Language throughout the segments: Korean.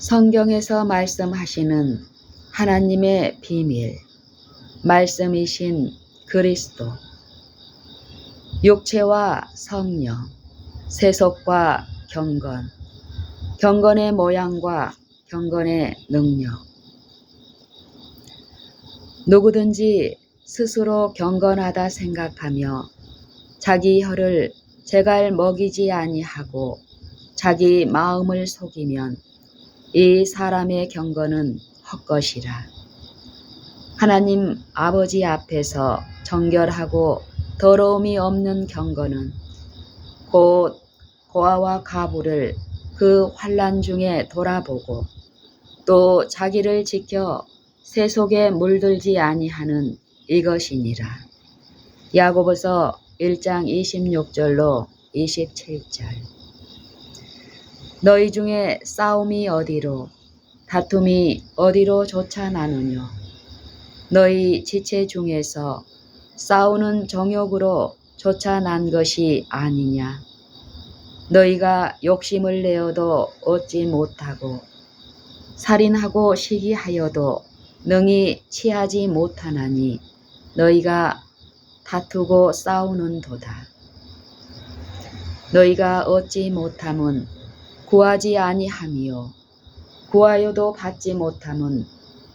성경에서 말씀하시는 하나님의 비밀, 말씀이신 그리스도, 육체와 성령, 세속과 경건, 경건의 모양과 경건의 능력. 누구든지 스스로 경건하다 생각하며 자기 혀를 제갈 먹이지 아니하고 자기 마음을 속이면 이 사람의 경건은 헛것이라. 하나님 아버지 앞에서 정결하고 더러움이 없는 경건은 곧 고아와 가부를 그 환난 중에 돌아보고 또 자기를 지켜 세속에 물들지 아니하는 이것이니라. 야고보서 1장 26절로 27절. 너희 중에 싸움이 어디로 다툼이 어디로 조차 나누뇨. 너희 지체 중에서 싸우는 정욕으로 조차 난 것이 아니냐. 너희가 욕심을 내어도 얻지 못하고 살인하고 시기하여도 능히 취하지 못하나니 너희가 다투고 싸우는도다. 너희가 얻지 못함은 구하지 아니함이요 구하여도 받지 못함은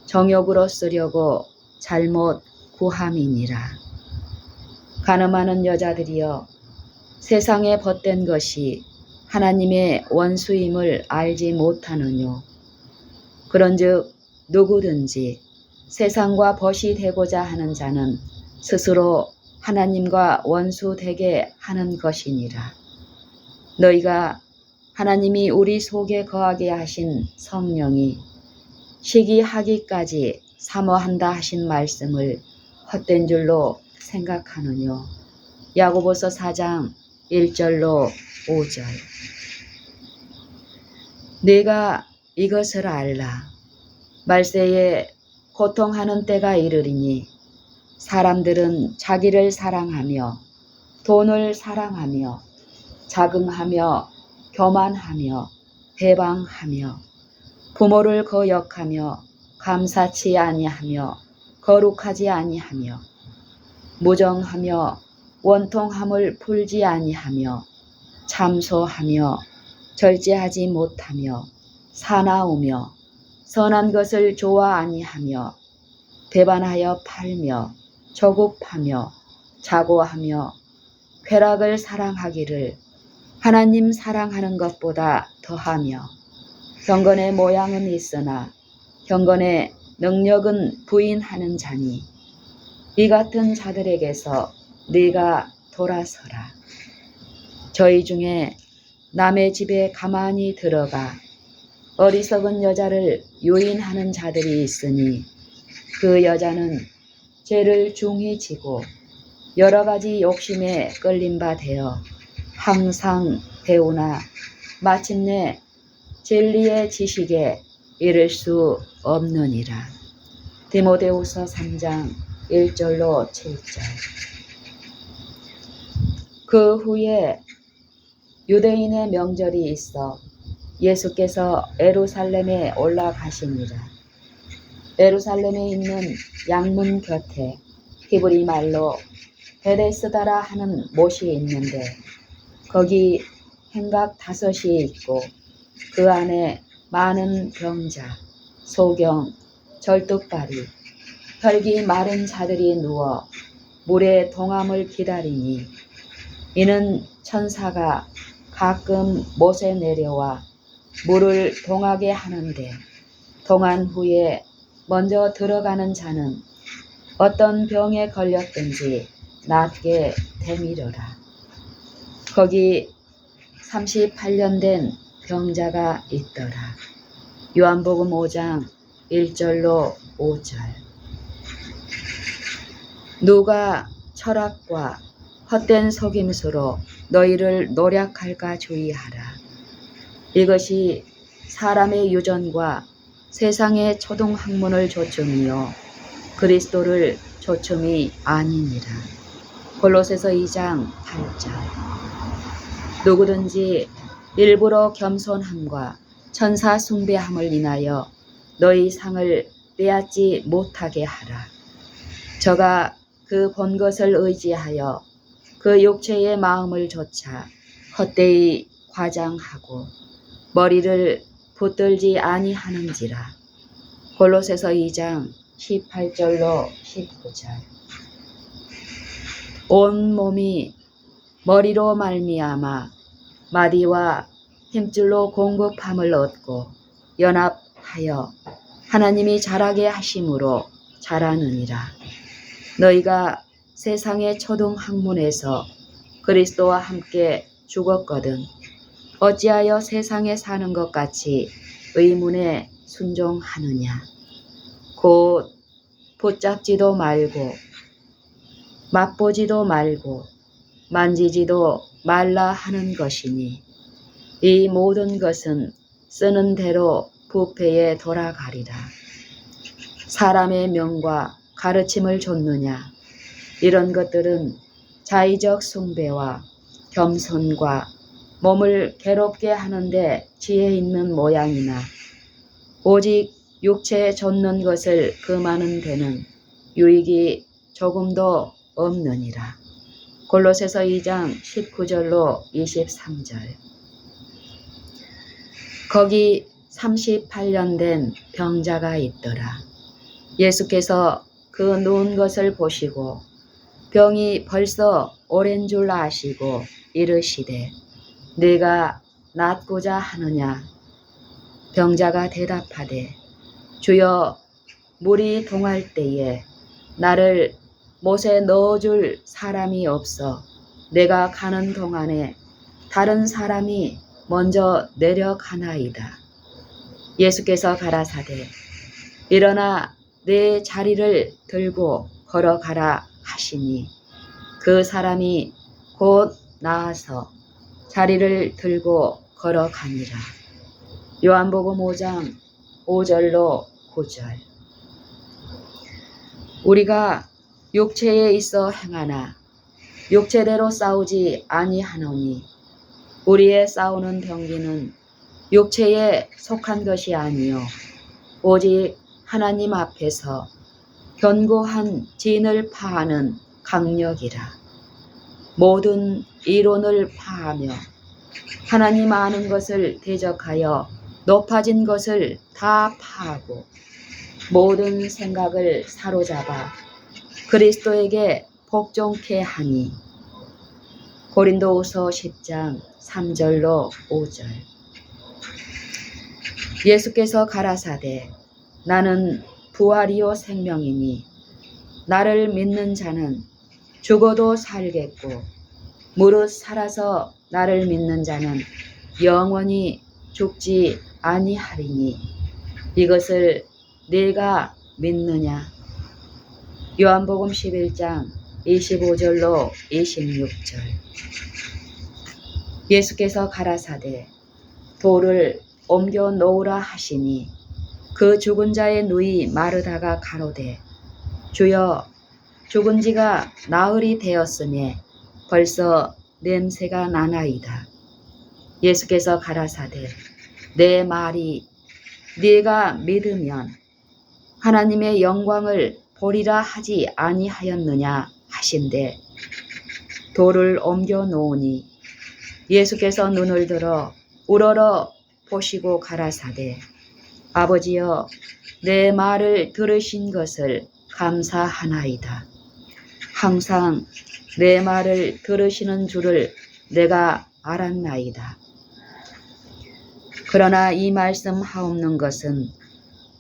정욕으로 쓰려고 잘못 구함이니라. 가늠하는 여자들이여, 세상에 벗된 것이 하나님의 원수임을 알지 못하느뇨. 그런즉 누구든지 세상과 벗이 되고자 하는 자는 스스로 하나님과 원수 되게 하는 것이니라. 너희가 하나님이 우리 속에 거하게 하신 성령이 시기하기까지 사모한다 하신 말씀을 헛된 줄로 생각하느뇨. 야고보서 4장 1절로 5절. 네가 이것을 알라. 말세에 고통하는 때가 이르리니 사람들은 자기를 사랑하며 돈을 사랑하며 자긍하며 교만하며 배방하며 부모를 거역하며 감사치 아니하며 거룩하지 아니하며 무정하며 원통함을 풀지 아니하며 참소하며 절제하지 못하며 사나우며 선한 것을 좋아 아니하며 배반하여 팔며 조급하며 자고하며 쾌락을 사랑하기를 하나님 사랑하는 것보다 더하며 경건의 모양은 있으나 경건의 능력은 부인하는 자니 이 같은 자들에게서 네가 돌아서라. 저희 중에 남의 집에 가만히 들어가 어리석은 여자를 유인하는 자들이 있으니 그 여자는 죄를 중히 지고 여러 가지 욕심에 끌린 바 되어 항상 배우나 마침내 진리의 지식에 이를 수 없느니라. 디모데후서 3장 1절로 7절. 그 후에 유대인의 명절이 있어 예수께서 예루살렘에 올라가시니라. 예루살렘에 있는 양문 곁에 히브리 말로 베데스다라 하는 못이 있는데 거기 행각 5이 있고 그 안에 많은 병자, 소경, 절뚝발이, 혈기 마른 자들이 누워 물의 동함을 기다리니 이는 천사가 가끔 못에 내려와 물을 동하게 하는데 동한 후에 먼저 들어가는 자는 어떤 병에 걸렸든지 낫게 되미려라. 거기 38년 된 병자가 있더라. 요한복음 5장 1절로 5절. 누가 철학과 헛된 속임수로 너희를 노략할까 주의하라. 이것이 사람의 유전과 세상의 초등학문을 조춤이요 그리스도를 조춤이 아니니라. 골로새서 2장 8절. 누구든지 일부러 겸손함과 천사 숭배함을 인하여 너희 상을 빼앗지 못하게 하라. 저가 그 본 것을 의지하여 그 육체의 마음을 조차 헛되이 과장하고 머리를 붙들지 아니하는지라. 골로새서 2장 18절로 19절. 온 몸이 머리로 말미암아 마디와 힘줄로 공급함을 얻고 연합하여 하나님이 자라게 하심으로 자라느니라. 너희가 세상의 초등학문에서 그리스도와 함께 죽었거든 어찌하여 세상에 사는 것 같이 의문에 순종하느냐. 곧 붙잡지도 말고 맛보지도 말고 만지지도 말라 하는 것이니 이 모든 것은 쓰는 대로 부패에 돌아가리라. 사람의 명과 가르침을 좇느냐. 이런 것들은 자의적 숭배와 겸손과 몸을 괴롭게 하는데 지혜 있는 모양이나 오직 육체에 좇는 것을 금하는 데는 유익이 조금도 없느니라. 골로새서 2장 19절로 23절. 거기 38년 된 병자가 있더라. 예수께서 그 누운 것을 보시고 병이 벌써 오랜 줄 아시고 이르시되 네가 낫고자 하느냐. 병자가 대답하되 주여 물이 동할 때에 나를 못에 넣어줄 사람이 없어 내가 가는 동안에 다른 사람이 먼저 내려가나이다. 예수께서 가라사대 일어나 내 자리를 들고 걸어가라 하시니 그 사람이 곧 나아서 자리를 들고 걸어가니라. 요한복음 5장 5절로 9절. 우리가 육체에 있어 행하나 육체대로 싸우지 아니하노니 우리의 싸우는 병기는 육체에 속한 것이 아니요 오직 하나님 앞에서 견고한 진을 파하는 강력이라. 모든 이론을 파하며 하나님 아는 것을 대적하여 높아진 것을 다 파하고 모든 생각을 사로잡아 그리스도에게 복종케 하니. 고린도후서 10장 3절로 5절. 예수께서 가라사대 나는 부활이요 생명이니 나를 믿는 자는 죽어도 살겠고 무릇 살아서 나를 믿는 자는 영원히 죽지 아니하리니 이것을 네가 믿느냐. 요한복음 11장 25절로 26절. 예수께서 가라사대 돌을 옮겨 놓으라 하시니 그 죽은 자의 누이 마르다가 가로되 주여 죽은 지가 나흘이 되었으니 벌써 냄새가 나나이다. 예수께서 가라사대 내 말이 네가 믿으면 하나님의 영광을 보리라 하지 아니하였느냐 하신대 돌을 옮겨 놓으니 예수께서 눈을 들어 우러러 보시고 가라사대 아버지여 내 말을 들으신 것을 감사하나이다. 항상 내 말을 들으시는 줄을 내가 알았나이다. 그러나 이 말씀 하옵는 것은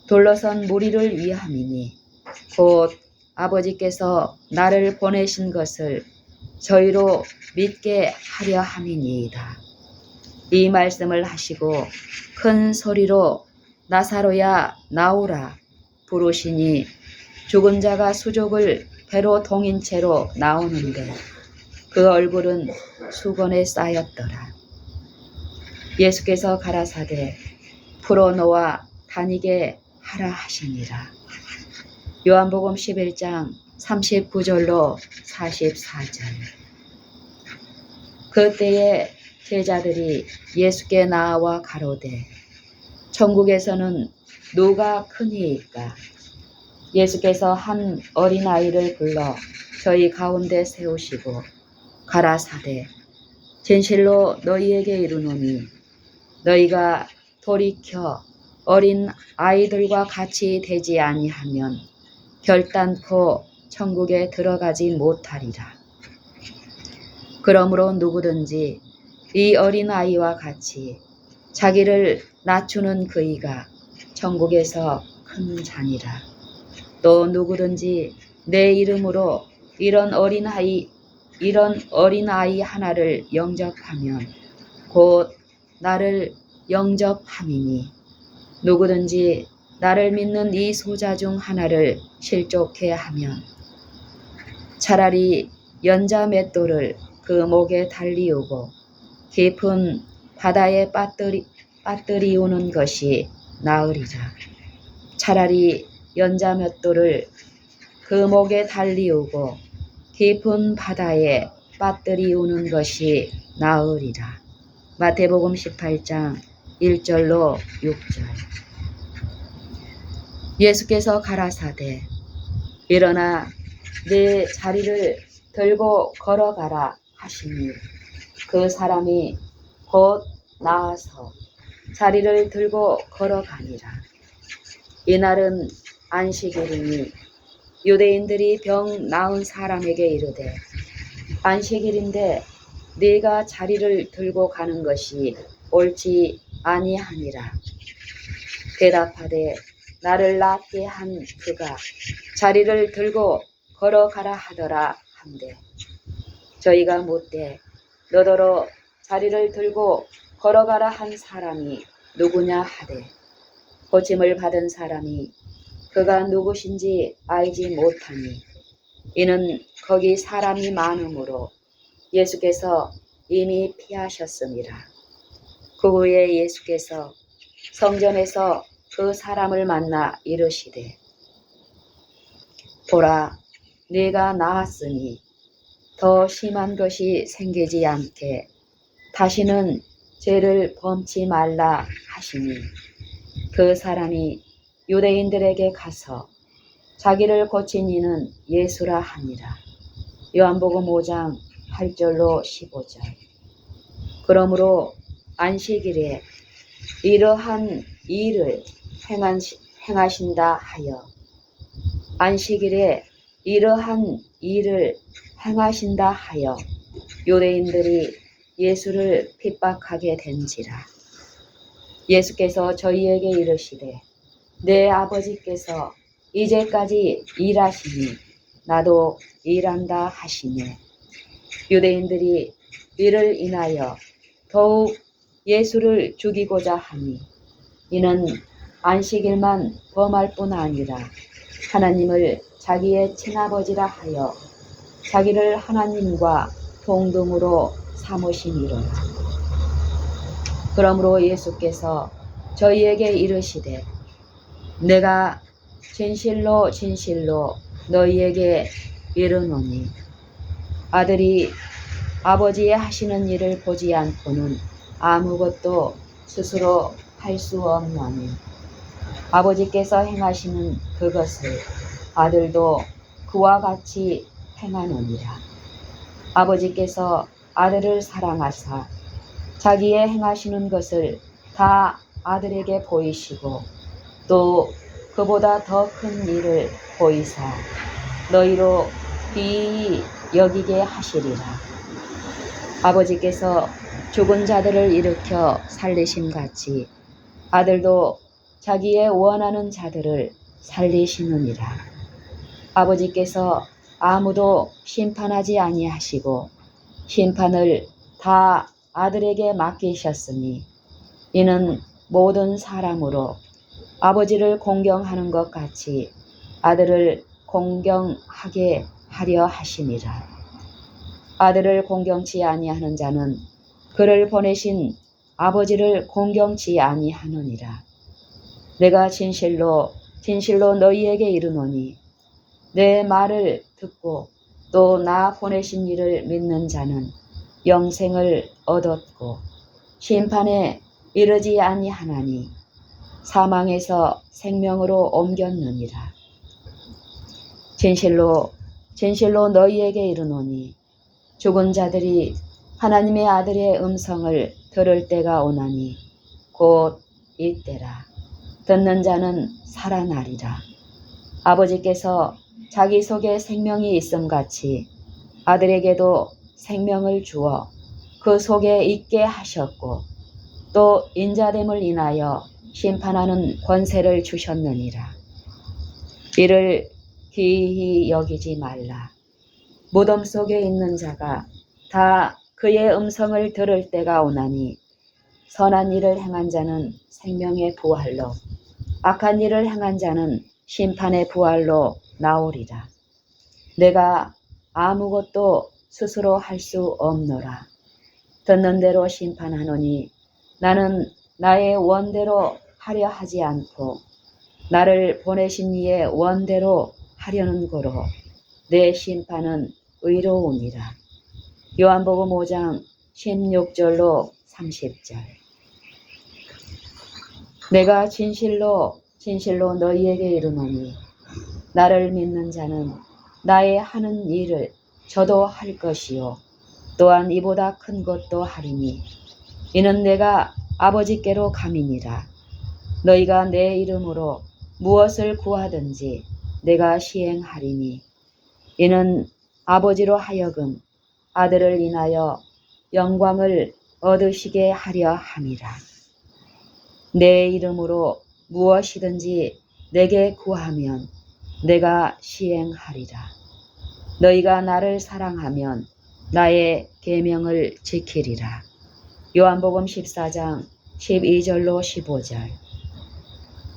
둘러선 무리를 위함이니 곧 아버지께서 나를 보내신 것을 저희로 믿게 하려 함이니이다. 이 말씀을 하시고 큰 소리로 나사로야 나오라 부르시니 죽은 자가 수족을 배로 동인 채로 나오는데 그 얼굴은 수건에 쌓였더라. 예수께서 가라사대 풀어놓아 다니게 하라 하시니라. 요한복음 11장 39절로 44절. 그때에 제자들이 예수께 나와 가로되 천국에서는 누가 큰 이일까? 예수께서 한 어린아이를 불러 저희 가운데 세우시고 가라사대 진실로 너희에게 이르노니 너희가 돌이켜 어린 아이들과 같이 되지 아니하면 결단코 천국에 들어가지 못하리라. 그러므로 누구든지 이 어린아이와 같이 자기를 낮추는 그이가 천국에서 큰 자니라. 또 누구든지 내 이름으로 이런 어린아이 하나를 영접하면 곧 나를 영접함이니 누구든지 나를 믿는 이 소자 중 하나를 실족해 하면 차라리 연자 맷돌을 그 목에 달리우고 깊은 바다에 빠뜨리우는 것이 나으리라. 차라리 연자 맷돌을 그 목에 달리우고 깊은 바다에 빠뜨리우는 것이 나으리라. 마태복음 18장 1절로 6절. 예수께서 가라사대 일어나 네 자리를 들고 걸어가라 하시니 그 사람이 곧 나아서 자리를 들고 걸어가니라. 이날은 안식일이니 유대인들이 병 나은 사람에게 이르되 안식일인데 네가 자리를 들고 가는 것이 옳지 아니하니라. 대답하되 나를 낫게 한 그가 자리를 들고 걸어가라 하더라 한데 저희가 묻되 너더러 자리를 들고 걸어가라 한 사람이 누구냐 하되 고침을 받은 사람이 그가 누구신지 알지 못하니 이는 거기 사람이 많으므로 예수께서 이미 피하셨습니다. 그 후에 예수께서 성전에서 그 사람을 만나 이르시되 보라 네가 나았으니 더 심한 것이 생기지 않게 다시는 죄를 범치 말라 하시니 그 사람이 유대인들에게 가서 자기를 고친 이는 예수라 하니라. 요한복음 5장 8절로 15절. 그러므로 안식일에 이러한 일을 행하신다 하여 안식일에 이러한 일을 행하신다 하여 유대인들이 예수를 핍박하게 된지라. 예수께서 저희에게 이르시되 내 아버지께서 이제까지 일하시니 나도 일한다 하시네. 유대인들이 이를 인하여 더욱 예수를 죽이고자 하니 이는 안식일만 범할 뿐 아니라 하나님을 자기의 친아버지라 하여 자기를 하나님과 동등으로 삼으심이로라. 그러므로 예수께서 저희에게 이르시되 내가 진실로 진실로 너희에게 이르노니 아들이 아버지의 하시는 일을 보지 않고는 아무것도 스스로 할 수 없나니 아버지께서 행하시는 그것을 아들도 그와 같이 행하느니라. 아버지께서 아들을 사랑하사 자기의 행하시는 것을 다 아들에게 보이시고 또 그보다 더 큰 일을 보이사 너희로 비히 여기게 하시리라. 아버지께서 죽은 자들을 일으켜 살리심 같이 아들도 자기의 원하는 자들을 살리시느니라. 아버지께서 아무도 심판하지 아니하시고 심판을 다 아들에게 맡기셨으니 이는 모든 사람으로 아버지를 공경하는 것 같이 아들을 공경하게 하려 하심이라. 아들을 공경치 아니하는 자는 그를 보내신 아버지를 공경치 아니하느니라. 내가 진실로 진실로 너희에게 이르노니 내 말을 듣고 또 나 보내신 이를 믿는 자는 영생을 얻었고 심판에 이르지 아니하나니 사망에서 생명으로 옮겼느니라. 진실로 진실로 너희에게 이르노니 죽은 자들이 하나님의 아들의 음성을 들을 때가 오나니 곧 이때라. 듣는 자는 살아나리라. 아버지께서 자기 속에 생명이 있음같이 아들에게도 생명을 주어 그 속에 있게 하셨고 또 인자됨을 인하여 심판하는 권세를 주셨느니라. 이를 기이히 여기지 말라. 무덤 속에 있는 자가 다 그의 음성을 들을 때가 오나니 선한 일을 행한 자는 생명의 부활로 악한 일을 행한 자는 심판의 부활로 나오리라. 내가 아무것도 스스로 할 수 없노라. 듣는 대로 심판하노니 나는 나의 원대로 하려 하지 않고 나를 보내신 이의 원대로 하려는 고로 내 심판은 의로우니라. 요한복음 5장 16절로 30절. 내가 진실로 진실로 너희에게 이르노니 나를 믿는 자는 나의 하는 일을 저도 할 것이요 또한 이보다 큰 것도 하리니 이는 내가 아버지께로 감이니라. 너희가 내 이름으로 무엇을 구하든지 내가 시행하리니 이는 아버지로 하여금 아들을 인하여 영광을 얻으시게 하려 함이라. 내 이름으로 무엇이든지 내게 구하면 내가 시행하리라. 너희가 나를 사랑하면 나의 계명을 지키리라. 요한복음 14장 12절로 15절.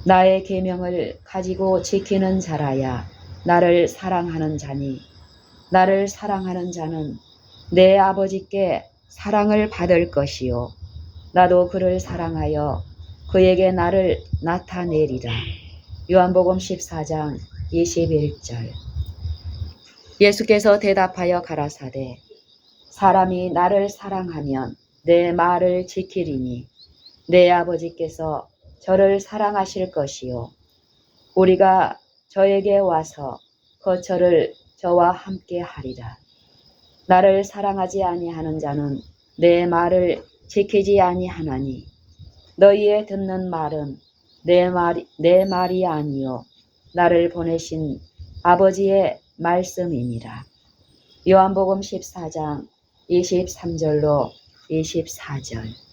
나의 계명을 가지고 지키는 자라야 나를 사랑하는 자니 나를 사랑하는 자는 내 아버지께 사랑을 받을 것이요 나도 그를 사랑하여 그에게 나를 나타내리라. 요한복음 14장 21절. 예수께서 대답하여 가라사대 사람이 나를 사랑하면 내 말을 지키리니 내 아버지께서 저를 사랑하실 것이요 우리가 저에게 와서 거처를 저와 함께 하리라. 나를 사랑하지 아니하는 자는 내 말을 지키지 아니하나니 너희의 듣는 말은 내 말이 아니요 나를 보내신 아버지의 말씀이니라. 요한복음 14장 23절로 24절.